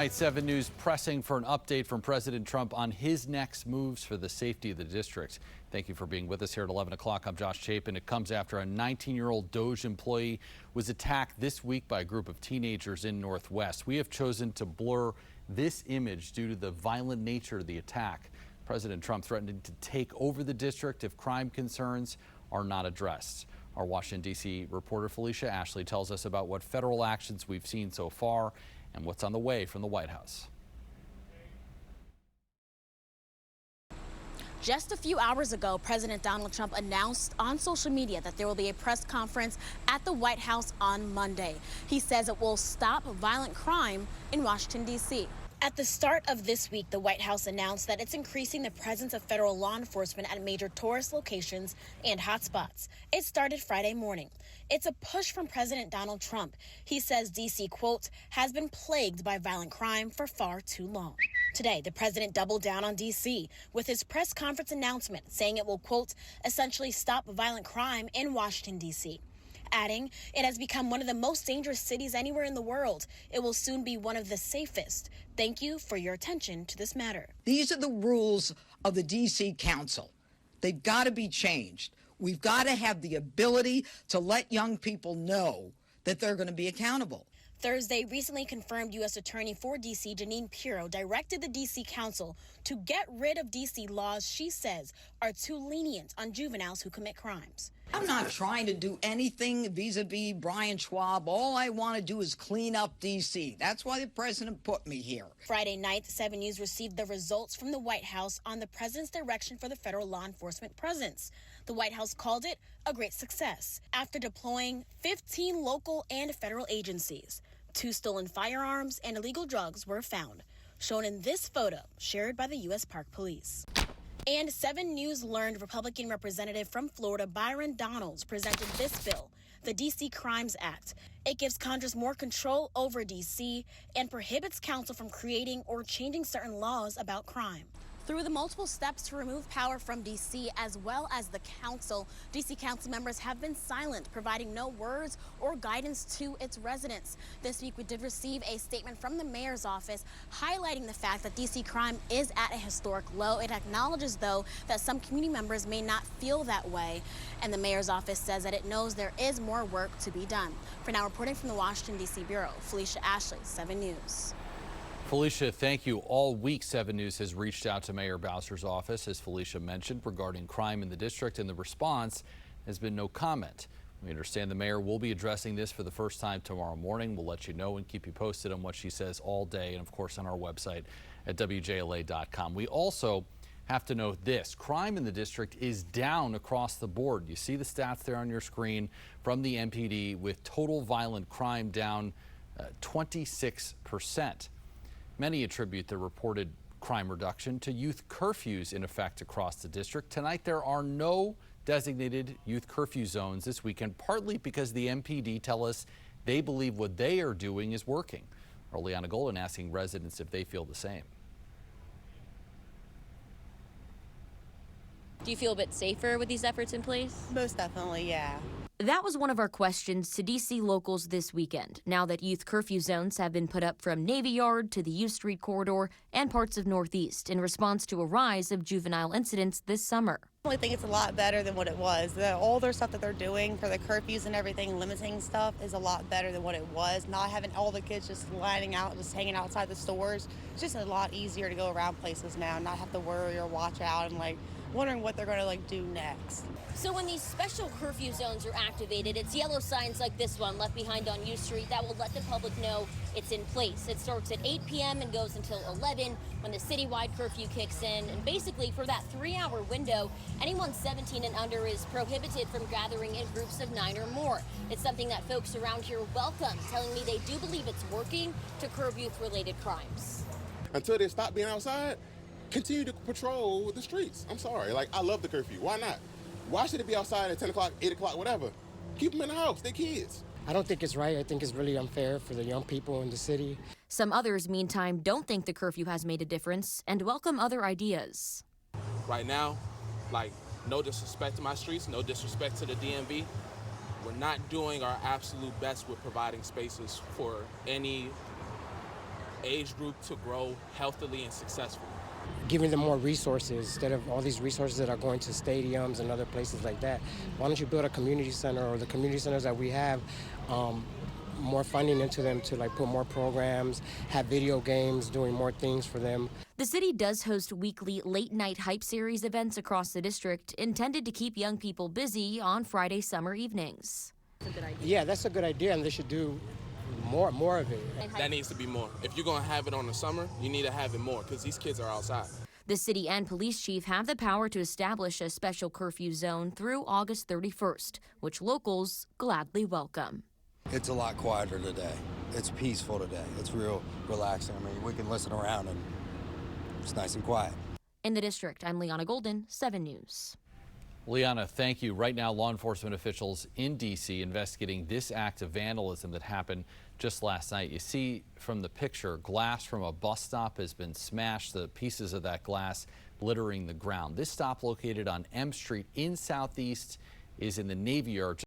Tonight, 7 News pressing for an update from President Trump on his next moves for the safety of the district. Thank you for being with us here at 11 o'clock. I'm Josh Chapin. It comes after a 19-year-old Doge employee was attacked this week by a group of teenagers in Northwest. We have chosen to blur this image due to the violent nature of the attack. President Trump threatened to take over the district if crime concerns are not addressed. Our Washington, D.C. reporter Felicia Ashley tells us about what federal actions we've seen so far and what's on the way from the White House. Just a few hours ago, President Donald Trump announced on social media that there will be a press conference at the White House on Monday. He says it will stop violent crime in Washington, D.C. At the start of this week, the White House announced that it's increasing the presence of federal law enforcement at major tourist locations and hotspots. It started Friday morning. It's a push from President Donald Trump. He says D.C., quote, has been plagued by violent crime for far too long. Today, the president doubled down on D.C. with his press conference announcement saying it will, quote, essentially stop violent crime in Washington, D.C., adding it has become one of the most dangerous cities anywhere in the world. It will soon be one of the safest. Thank you for your attention to this matter. These are the rules of the D.C. Council. They've got to be changed. We've got to have the ability to let young people know that they're going to be accountable. Thursday, recently confirmed U.S. Attorney for D.C. Jeanine Pirro directed the D.C. Council to get rid of D.C. laws she says are too lenient on juveniles who commit crimes. I'm not trying to do anything vis-a-vis Brian Schwab. All I want to do is clean up D.C. That's why the president put me here. Friday night, 7 News received the results from the White House on the president's direction for the federal law enforcement presence. The White House called it a great success after deploying 15 local and federal agencies. 2 stolen firearms and illegal drugs were found, shown in this photo shared by the U.S. Park Police. And 7 News learned Republican Representative from Florida Byron Donalds presented this bill, the D.C. Crimes Act. It gives Congress more control over D.C. and prohibits council from creating or changing certain laws about crime. Through the multiple steps to remove power from D.C. as well as the council, D.C. council members have been silent, providing no words or guidance to its residents. This week, we did receive a statement from the mayor's office highlighting the fact that D.C. crime is at a historic low. It acknowledges, though, that some community members may not feel that way. And the mayor's office says that it knows there is more work to be done. For now, reporting from the Washington, D.C. Bureau, Felicia Ashley, 7 News. Felicia, thank you. All week, 7 News has reached out to Mayor Bowser's office, as Felicia mentioned, regarding crime in the district, and the response has been no comment. We understand the mayor will be addressing this for the first time tomorrow morning. We'll let you know and keep you posted on what she says all day, and of course on our website at WJLA.com. We also have to note this. Crime in the district is down across the board. You see the stats there on your screen from the MPD, with total violent crime down 26%. Many attribute the reported crime reduction to youth curfews in effect across the district. Tonight, there are no designated youth curfew zones this weekend, partly because the MPD tell us they believe what they are doing is working. Earliana Golden asking residents if they feel the same. Do you feel a bit safer with these efforts in place? Most definitely, yeah. That was one of our questions to D.C. locals this weekend, now that youth curfew zones have been put up from Navy Yard to the U Street corridor and parts of Northeast in response to a rise of juvenile incidents this summer. I think it's a lot better than what it was. The older stuff that they're doing for the curfews and everything, limiting stuff, is a lot better than what it was. Not having all the kids just lining out, just hanging outside the stores. It's just a lot easier to go around places now, not have to worry or watch out and wondering what they're going to do next. So when these special curfew zones are activated, it's yellow signs like this one left behind on U Street that will let the public know it's in place. It starts at 8 p.m. and goes until 11 when the citywide curfew kicks in. And basically for that 3-hour window, anyone 17 and under is prohibited from gathering in groups of 9 or more. It's something that folks around here welcome, telling me they do believe it's working to curb youth-related crimes. Until they stop being outside, continue to patrol the streets. I'm sorry, I love the curfew. Why not? Why should it be outside at 10 o'clock, 8 o'clock, whatever? Keep them in the house, they're kids. I don't think it's right. I think it's really unfair for the young people in the city. Some others, meantime, don't think the curfew has made a difference and welcome other ideas. Right now, no disrespect to my streets, no disrespect to the DMV. We're not doing our absolute best with providing spaces for any age group to grow healthily and successfully. Giving them more resources instead of all these resources that are going to stadiums and other places like that. Why don't you build a community center, or the community centers that we have, more funding into them to like put more programs, have video games, doing more things for them. The city does host weekly late-night hype series events across the district intended to keep young people busy on Friday summer evenings. Yeah, that's a good idea, and they should do more of it. That needs to be more. If you're going to have it on the summer, you need to have it more because these kids are outside. The city and police chief have the power to establish a special curfew zone through August 31st, which locals gladly welcome. It's a lot quieter today. It's peaceful today. It's real relaxing. I mean, we can listen around and it's nice and quiet. In the district, I'm Liana Golden, 7 News. Liana, thank you. Right now, law enforcement officials in D.C. investigating this act of vandalism that happened just last night. You see from the picture, glass from a bus stop has been smashed, the pieces of that glass littering the ground. This stop, located on M Street in Southeast, is in the Navy Yard.